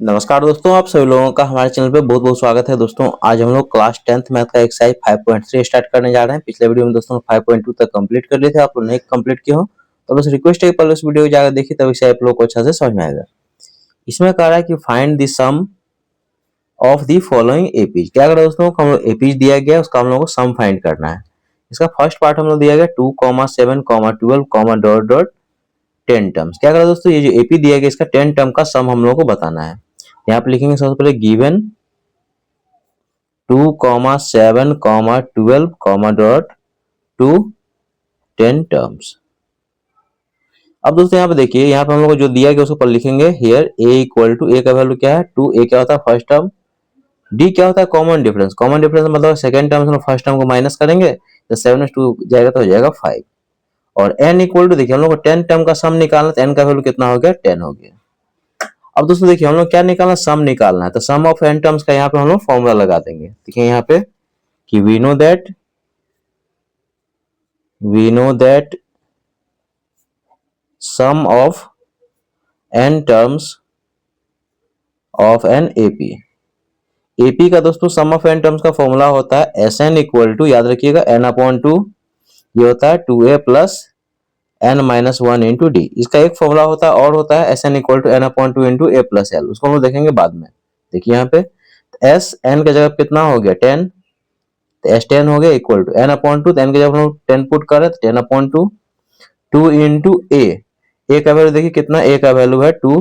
नमस्कार दोस्तों, आप सभी लोगों का हमारे चैनल पे बहुत बहुत स्वागत है। दोस्तों आज हम लोग क्लास 10th मैथ का एक्सरसाइज 5.3 स्टार्ट करने जा रहे हैं। पिछले वीडियो में दोस्तों 5.2 तक कंप्लीट कर लिए थे। आप लोग नहीं कंप्लीट किए हो तो बस रिक्वेस्ट है कि पहले उस वीडियो को जाकर देखिए, तभी से आप लोग को अच्छा से समझ में आएगा। इसमें कह रहा है कि find the sum of the following APs. क्या करें दोस्तों, हम लोग एपीज दिया गया उसका हम लोग को सम फाइंड करना है। इसका फर्स्ट पार्ट हम लोग दिया गया 2, 7, 12, डॉट डॉट 10 टर्म्स। क्या करें दोस्तों, ये जो एपी दिया गया इसका 10 टर्म का सम हम लोग को बताना है। यहाँ पे लिखेंगे सबसे पहले गिवन 2, 7, 12, डॉट टू 10 टर्म्स। अब दोस्तों यहाँ पे देखिए, यहाँ पे हम लोग को जो दिया गया उसको पर लिखेंगे here a equal to a का वैल्यू क्या है 2, a क्या होता है फर्स्ट टर्म, d क्या होता है कॉमन डिफरेंस। कॉमन डिफरेंस मतलब सेकंड टर्म से फर्स्ट टर्म को माइनस करेंगे तो 7 में 2 जाएगा तो हो जाएगा 5। और n इक्वल टू देखिए हम लोग को 10 टर्म का सम निकालना, तो n का वैल्यू कितना हो गया 10 हो गया। अब दोस्तों देखिए हम लोग क्या निकालना, सम निकालना है। तो सम ऑफ n टर्म्स का यहाँ पे हम लोग फॉर्मूला लगा देंगे। देखिए यहाँ पे कि we know that sum of n terms of an AP। AP का दोस्तों सम ऑफ n टर्म्स का फॉर्मूला होता है Sn इक्वल टू, याद रखिएगा n/2, ये होता है 2a plus n minus 1 into d. इसका एक फॉर्मूला होता है और होता है Sn equal to n/2 into a plus l, उसको हम लोग देखेंगे बाद में। देखिए यहाँ पे S n का जगह कितना हो गया 10, तो S10 हो गया इक्वल टू n/2, तो n की जगह हम लोग 10 पुट करें तो 10/2, 2 इंटू a का वैल्यू देखिए कितना, a का वैल्यू है 2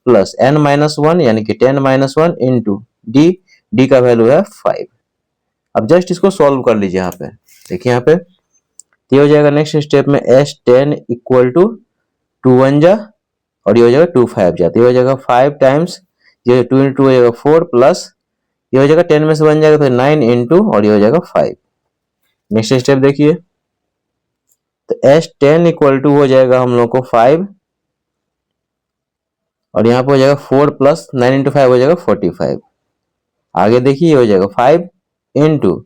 प्लस n माइनस 1 यानी कि 10 माइनस 1 इंटू डी का वैल्यू है 5। अब जस्ट इसको सॉल्व कर लीजिए यहाँ पे। देखिए यहाँ पे ये हो जाएगा नेक्स्ट स्टेप में S10 इक्वल टू 2 1 जा और ये हो जाएगा 2 5 जा, तो ये हो जाएगा 5 टाइम्स ये 2 इंटू 2 हो जाएगा 4 प्लस ये हो जाएगा 10 में से 1 जाएगा तो 9 इंटू और ये हो जाएगा 5। नेक्स्ट स्टेप देखिए, तो S10 इक्वल टू हो जाएगा हम लोग को 5 और यहाँ पे हो जाएगा 4 प्लस 9 इंटू 5 हो जाएगा 45। आगे देखिए ये हो जाएगा 5 इंटू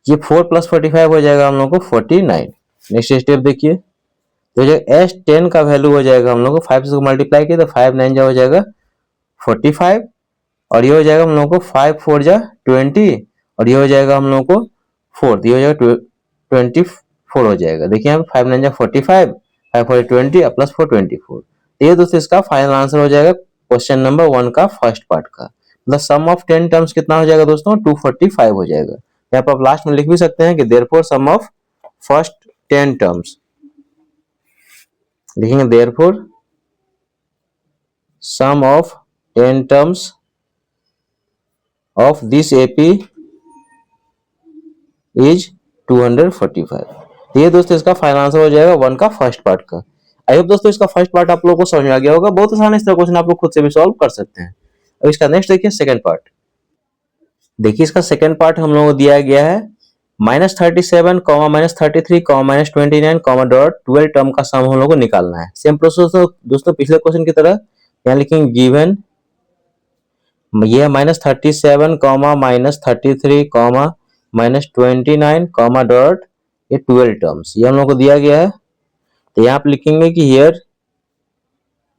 ये 4 प्लस 45 हो जाएगा हम लोग को 49। नेक्स्ट स्टेप देखिए, तो हो जाएगा S10 का वैल्यू हो जाएगा हम लोग को 5 से मल्टीप्लाई किया तो 5 9 जा हो जाएगा 45 और ये हो जाएगा हम लोग को 5 4 जा 20 और ये हो जाएगा हम लोग को 4, तो ये हो जाएगा 24 हो जाएगा। देखिए यहाँ पे 5 9 जा 45, 5 4 20 प्लस 4 24। ये दोस्तों इसका फाइनल आंसर हो जाएगा क्वेश्चन नंबर 1 का फर्स्ट पार्ट का। मतलब सम ऑफ 10 टर्म्स कितना हो जाएगा दोस्तों 245 हो जाएगा। यहाँ पर आप लास्ट में लिख भी सकते हैं कि therefore sum of first 10 terms, लिखेंगे therefore sum of 10 terms of this AP is 245। ये दोस्तों इसका फाइनल आंसर हो जाएगा 1 का फर्स्ट पार्ट का। आई होप दोस्तों इसका फर्स्ट पार्ट आप लोगों को समझ में आ गया होगा। बहुत आसान है, इस तरह क्वेश्चन आप लोग खुद से भी सॉल्व कर सकते हैं। अब इसका नेक्स्ट देखिए सेकंड पार्ट। देखिए इसका सेकंड पार्ट हम लोगों को दिया गया है -37, -33, -29, डॉट 12 टर्म का सम हम लोग को निकालना है। सेम प्रोसेस दोस्तों पिछले क्वेश्चन की तरह, यहाँ लिखेंगे गिवन ये -37, -33, -29, डॉट ये 12 टर्म्स ये हम लोग को दिया गया है। तो यहाँ पे लिखेंगे कि हियर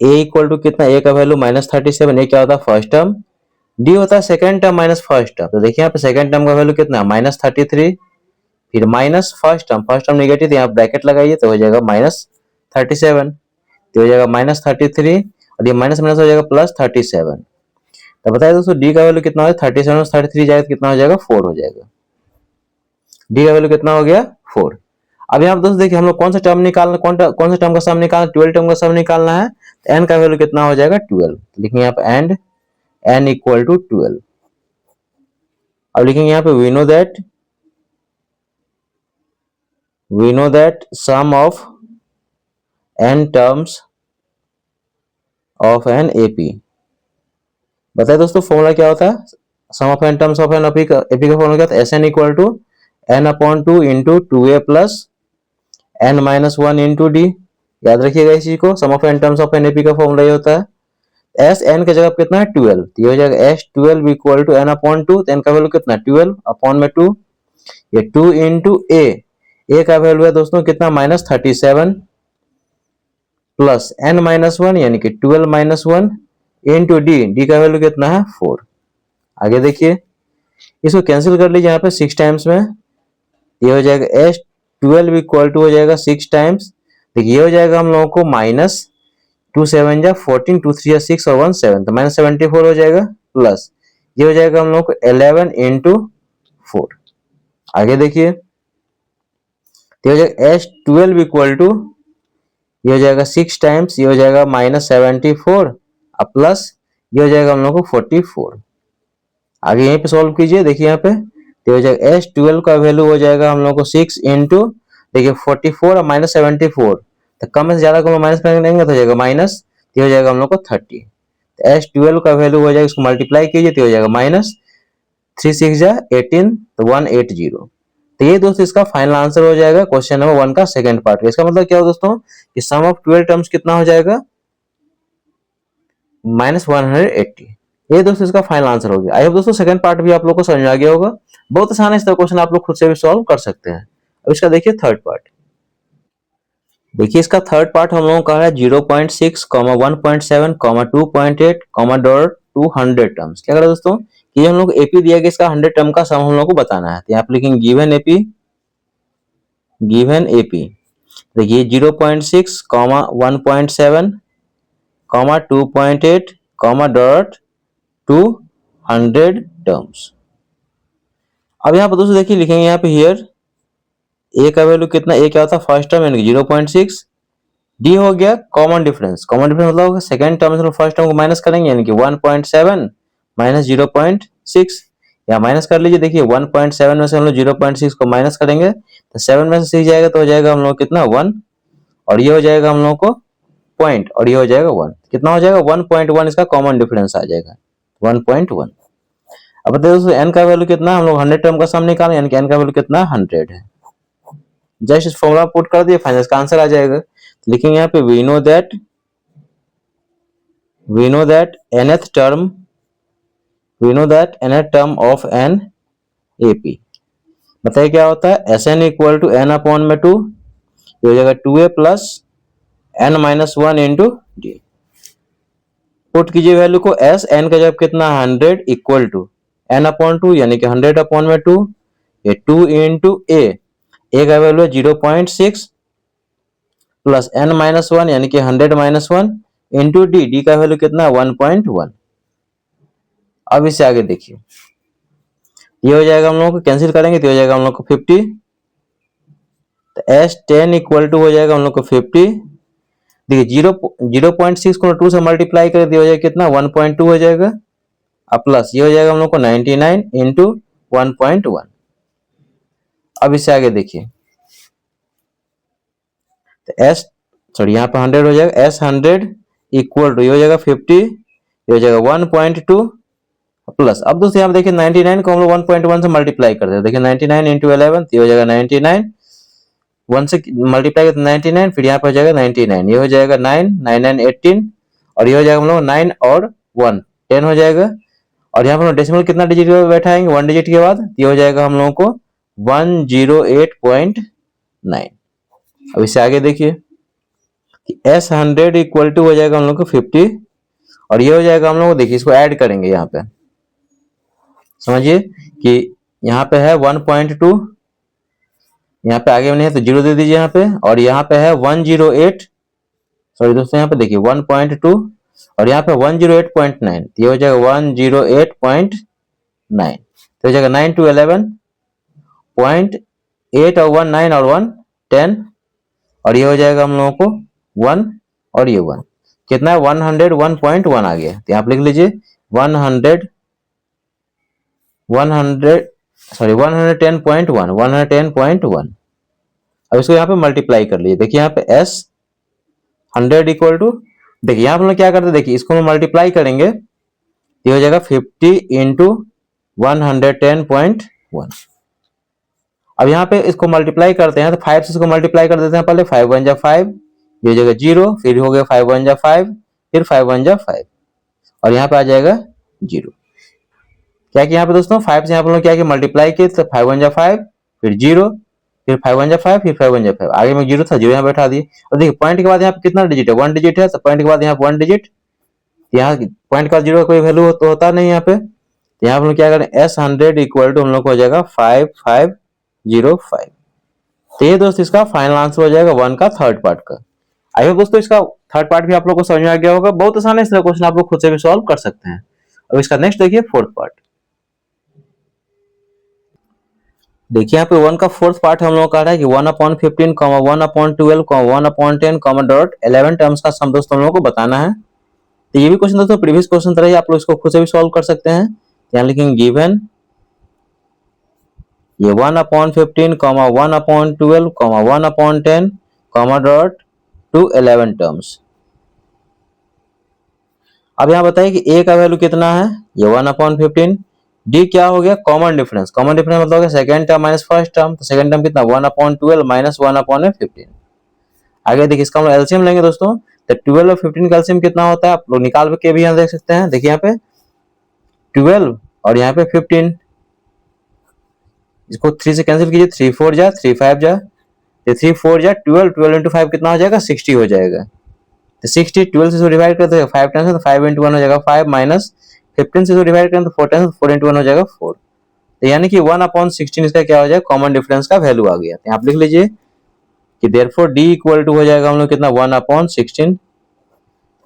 a इक्वल टू कितना, a का वैल्यू -37, a क्या होता है फर्स्ट टर्म, d होता है second term minus first term. तो देखिए यहाँ पे सेकंड टर्म का वैल्यू कितना है -33, फिर माइनस फर्स्ट टर्म नेगेटिव, तो यहाँ ब्रैकेट लगाइए तो हो जाएगा -37, तो हो जाएगा -33 और ये माइनस माइनस हो जाएगा +37। तो बताइए दोस्तों डी का वैल्यू कितना हो, 37 में 33 जाएगा कितना हो जाएगा 4 हो जाएगा। डी का वैल्यू कितना हो गया 4। अब यहाँ पर दोस्तों देखिए हम लोग कौन सा टर्म निकालना, कौन सा टर्म का सम निकालना, 12 टर्म का सम निकालना है। तो n का वैल्यू कितना हो जाएगा 12, लिखेंगे यहाँ पे एंड n इक्वल टू 12। अब लिखेंगे यहाँ पे we know that sum of n terms of an AP. बताइए दोस्तों फॉर्मूला क्या होता है, sum of n terms of an AP का फॉर्मूला क्या होता है, Sn equal to n/2 into 2a plus n minus 1 into D. याद रखिएगा इस चीज को, sum of n terms of an AP का फॉर्मूला ये होता है Sn की जगह कितना है 12, तो ये हो जाएगा S12 इक्वल टू n/2, तो n का वैल्यू कितना 12 अपॉन में 2, ये 2 इंटू a का वैल्यू है दोस्तों कितना -37 प्लस n माइनस 1 यानी कि 12 माइनस 1 इंटू डी, डी का वैल्यू कितना है 4। आगे देखिए इसको कैंसिल कर लीजिए यहाँ पे 6 टाइम्स में, ये हो जाएगा S12 इक्वल टू हो जाएगा 6 टाइम्स, देखिए ये हो जाएगा हम लोगों को माइनस 2 7 जा 14, 2 3 जा 6 और 1 7, तो माइनस 74 हो जाएगा, प्लस ये हो जाएगा हम लोग को 11 इंटू 4। आगे देखिए तो हो जाएगा S12 इक्वल टू, ये हो जाएगा 6 टाइम्स, ये हो जाएगा माइनस 74 और प्लस ये हो जाएगा हम लोग को 44। आगे यहीं पे सॉल्व कीजिए, देखिए यहाँ पे तो हो जाएगा S12 का वैल्यू हो जाएगा हम लोग को 6 इंटू, देखिए 44 और माइनस 74, तो कम से ज्यादा को माइनस करेंगे तो हो जाएगा माइनस, तो हो जाएगा हम लोग को 30। तो S12 का वैल्यू हो जाएगा, इसको मल्टीप्लाई कीजिए तो हो जाएगा माइनस 3 6 जा 18, तो 180। तो ये दोस्तों इसका फाइनल आंसर हो जाएगा क्वेश्चन नंबर 1 का सेकंड पार्ट। इसका मतलब क्या हो दोस्तों कि सम ऑफ 12 टर्म्स कितना हो जाएगा, माइनस 180। ये दोस्तों इसका फाइनल आंसर हो गया। आई होप दोस्तों सेकंड पार्ट भी आप लोग को समझ में आ गया होगा। बहुत आसान है, इसका क्वेश्चन आप लोग खुद से भी सॉल्व कर सकते हैं। अब इसका देखिए थर्ड पार्ट। देखिए इसका थर्ड पार्ट हम लोगों का है 0.6, 1.7, 2.8, डॉट 200 टर्म्स। क्या करें दोस्तों कि हम लोग एपी दिया गया, इसका 100 टर्म का सम हम लोग को बताना है। तो यहाँ पे लिखेंगे गिवन एपी, देखिए 0.6, 1.7, 2.8, डॉट 200 टर्म्स। अब यहाँ पर दोस्तों देखिए लिखेंगे यहाँ पे हियर ए का वैल्यू कितना, ए क्या होता है फर्स्ट टर्म यानी कि 0.6, डी हो गया कॉमन डिफरेंस, मतलब सेकंड टर्म से फर्स्ट टर्म को माइनस करेंगे यानी कि 1.7 माइनस 0.6, या माइनस कर लीजिए। देखिए 1.7 में से हम लोग 0.6 को माइनस करेंगे तो 7 में से 6 जाएगा तो हो जाएगा हम लोग कितना 1, और ये हो जाएगा हम लोग को पॉइंट, और ये हो जाएगा 1, कितना हो जाएगा 1.1, इसका कॉमन डिफरेंस आ जाएगा 1.1। अब दोस्तों एन का वैल्यू कितना, हम लोग 100 टर्म का सम निकालें यानी कि एन का वैल्यू कितना 100 है। जस्ट इस फॉर्मूला पुट कर दिए, फाइनल का आंसर आ जाएगा। लिखेंगे यहाँ पे we know that nth term of an AP, बताइए क्या होता है Sn equal to n upon में 2, ये हो जाएगा 2a plus n minus 1 into d. Put कीजिए वैल्यू को, एस एन का जब कितना 100 इक्वल टू n अपॉन 2 यानी कि 100 अपॉन में 2, ये 2 इंटू ए का वैल्यू है 0.6 प्लस n माइनस 1 यानी कि 100 माइनस 1 इंटू डी का वैल्यू कितना 1.1। अब इससे आगे देखिए ये हो जाएगा हम लोग को कैंसिल करेंगे तो हो जाएगा हम लोग को 50, तो S10 इक्वल टू हो जाएगा हम लोग को 50। देखिए 0.6 को 2 से मल्टीप्लाई करें तो हो जाएगा कितना 1.2 हो जाएगा, अब प्लस ये हो जाएगा हम लोग को 99 इंटू 1.1। अब इससे आगे देखिए तो यहाँ पे 100 हो जाएगा, S100 इक्वल टू ये हो जाएगा 50, ये हो जाएगा 1.2 प्लस, अब दोस्तों यहाँ पे देखिए 99 को हम लोग 1.1 से मल्टीप्लाई करते हैं, देखिए 99 इंटू 11 ये हो जाएगा 99, 1 से मल्टीप्लाई करते 99, फिर यहाँ पे हो जाएगा 99, ये हो जाएगा 9 9 9 18, और ये हो जाएगा हम लोग 9 और 1 10 हो जाएगा, और यहाँ पर डेसिमल कितना डिजिट बैठाएंगे 1 डिजिट के बाद, ये हो जाएगा हम लोगों को 108.9। अब इससे आगे देखिए S100 इक्वल टू हो जाएगा हम लोग को 50, और ये हो जाएगा हम लोग देखिए इसको ऐड करेंगे यहाँ पे, समझिए कि यहाँ पे है 1.2, यहाँ पे आगे में नहीं है तो 0 दे दीजिए यहाँ पे, और यहाँ पे है 108, सॉरी दोस्तों यहाँ पे देखिए 1.2 और यहाँ पे 108.9, ये हो जाएगा 108.9, तो हो जाएगा 9 to 11 0.8 और 1 9 और 1 10, और ये हो जाएगा हम लोगों को 1 और ये 1 कितना है 101.1 आ गया, तो यहाँ पे लिख लीजिए 110.1 110.1। अब इसको यहाँ पे मल्टीप्लाई कर लीजिए, देखिए यहाँ पे S100 इक्वल टू, देखिए यहाँ पे हम लोग क्या करते हैं, देखिए इसको हम मल्टीप्लाई करेंगे ये हो जाएगा 50 इंटू 110.1। अब यहाँ पे इसको मल्टीप्लाई करते हैं तो 5 से इसको मल्टीप्लाई कर देते हैं, पहले 5 1 जा 5, ये हो जाएगा 0, फिर हो गया 5 1 जा 5, फिर 5 1 जा 5, और यहाँ पे आ जाएगा 0। क्या कि यहाँ पे दोस्तों 5 से यहाँ पे लोग क्या कि मल्टीप्लाई किए तो 5 1 जा 5, फिर 0, फिर 5 1 जा 5, फिर 5 1 जा 5, आगे में 0 था 0 यहाँ बैठा दिए। और देखिए पॉइंट के बाद यहाँ पे कितना डिजिट है 1 डिजिट है, तो पॉइंट के बाद यहाँ पे 1 डिजिट, यहाँ पॉइंट का 0 का कोई वैल्यू तो होता नहीं यहाँ पे, तो यहाँ हम लोग क्या करें S100 इक्वल टू हम लोग को हो जाएगा 5505। तो ये दोस्त इसका फाइनल आंसर हो जाएगा 1 का थर्ड पार्ट का। आई होप दोस्तों इसका थर्ड पार्ट भी आप लोग को समझ में आ गया होगा। बहुत आसान है, इसका क्वेश्चन आप लोग खुद से भी सॉल्व कर सकते हैं। अब इसका नेक्स्ट देखिए फोर्थ पार्ट। देखिए यहाँ पे 1 का फोर्थ पार्ट हम लोग का रहा है कि 1/15, 1/12, 1/10, डॉट 11 टर्म्स का सम दोस्तों हम लोग को बताना है। तो ये भी क्वेश्चन दोस्तों प्रीवियस क्वेश्चन तरह ही आप लोग इसको खुद से भी सॉल्व कर सकते हैं। यहाँ लिखेंगे गिवन ये 1/15, 1/12, 1/10, डॉट टू 11 टर्म्स। अब यहाँ बताइए कि a का वैल्यू कितना है, ये 1/15। d क्या हो गया, कॉमन डिफरेंस। कॉमन डिफरेंस मतलब हो गया second term minus first term, तो सेकंड टर्म कितना 1/12 माइनस 1/15। आगे देखिए इसका हम लोग एलसीएम लेंगे दोस्तों, तो 12 और 15 का एलसीएम कितना होता है आप लोग निकाल के भी यहाँ देख सकते हैं। देखिए यहाँ पे 12 और यहाँ पे 15, इसको 3 से कैंसिल कीजिए, 3 4 जा 3 5 जा, 3 4 जा 12, 12 into 5 कितना हो जाएगा 60 हो जाएगा। तो 60 12 से डिवाइड करते हैं 5 टाइम्स, तो 5 into 1 हो जाएगा 5 माइनस 15 से डिवाइड करें तो 4 टाइम्स, 4 into 1 हो जाएगा 4। तो यानी कि 1/16 इसका क्या हो जाएगा, कॉमन डिफरेंस का वैल्यू आ गया। तो आप लिख लीजिए कि देयरफॉर d इक्वल टू हो जाएगा हम लोग कितना 1/16।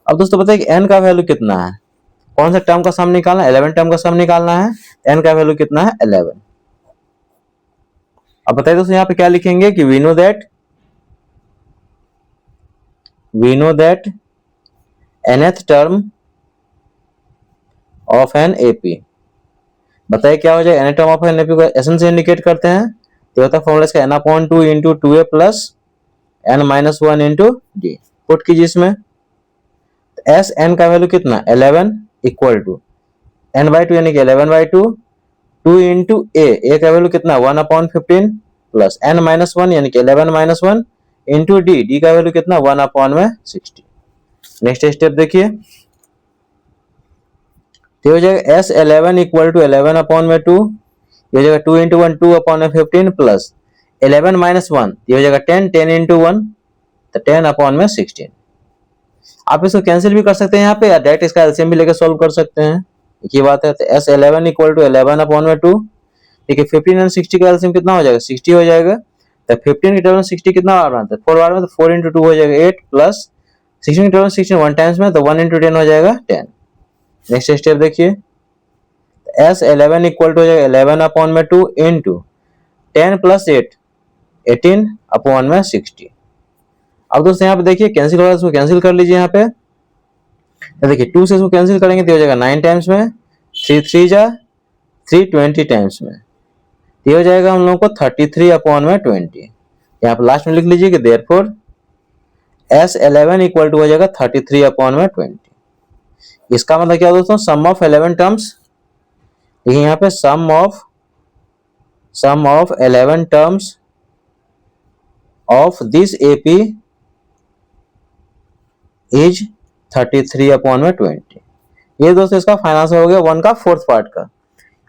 अब दोस्तों बताइए कि n का वैल्यू कितना है, कौन सा टर्म का सम निकालना है, 11 टर्म का सम निकालना है। n का वैल्यू कितना है 11। अब बताइए दोस्तों यहाँ पे क्या लिखेंगे कि we know that nth term of an AP. बताइए क्या हो जाएगा, n term of an AP को एसएन से इंडिकेट करते हैं, तो होता है फॉर्मूला इसका n/2 into 2a plus n-1 into d. Put कीजिए इसमें, एस एन का वैल्यू कितना 11 इक्वल टू n/2 यानी कि 11/2, 2 इंटू ए का वैल्यू कितना 1/15 प्लस n-1 यानी कि 11-1 इंटू डी का वैल्यू कितना 1/60। नेक्स्ट स्टेप देखिए, तो हो जाएगा S11 इक्वल टू 11/2, ये हो जाएगा 2 इंटू 1 2/15 प्लस 11-1, ये हो जाएगा 10 इंटू 1 तो 10/16। आप इसको कैंसिल भी कर सकते हैं यहाँ पे, या डायरेक्ट इसका एलसीएम भी लेकर सॉल्व कर सकते हैं, एक ही बात है। तो S11 इक्वल टू 11/2, ठीक है 15 और 60 का एलसीएम कितना हो जाएगा 60 हो जाएगा। तो 15 की टर्म 60 कितना बार बनता है 4 बार में, तो 4 इंटू 2 हो जाएगा 8 प्लस 16 की टर्म 16 1 टाइम्स में, तो 1 इंटू 10 हो जाएगा 10। नेक्स्ट स्टेप देखिए, S11 इक्वल टू हो जाएगा 11/2 इंटू 10 प्लस 8 18/60। अब दोस्तों यहाँ पे देखिए कैंसिल होगा, इसको कैंसिल कर लीजिए यहाँ पे। तो देखिए 2 से इसको कैंसिल करेंगे तो हो जाएगा 9 टाइम्स में, 3 3 जा 3 20 टाइम्स में, ये हो जाएगा हम लोग को 33/20। यहाँ पे लास्ट में लिख लीजिए कि देयरफॉर S11 इक्वल टू हो जाएगा 33/20। इसका मतलब क्या दोस्तों, सम ऑफ 11 टर्म्स। देखिए यहाँ पे sum of 11 terms of this AP is 33/20। ये दोस्तों इसका फाइनल आंसर हो गया 1 का फोर्थ पार्ट का।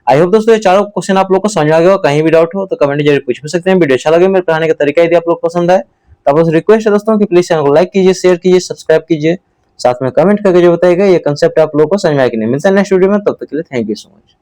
आई होप दोस्तों ये चारों क्वेश्चन आप लोग को समझ आ गया हो। कहीं भी डाउट हो तो कमेंट जरूर पूछ भी सकते हैं। वीडियो अच्छा लगे, मेरे पढ़ाने का तरीका यदि आप लोग को पसंद आए तो आप रिक्वेस्ट है दोस्तों कि प्लीज चैनल को लाइक कीजिए, शेयर कीजिए, सब्सक्राइब कीजिए, साथ में कमेंट करके जो बताएगा ये कंसेप्ट आप लोग को समझ में आया कि नहीं। मिलता है नेक्स्ट वीडियो में, तब तक के लिए थैंक यू सो मच।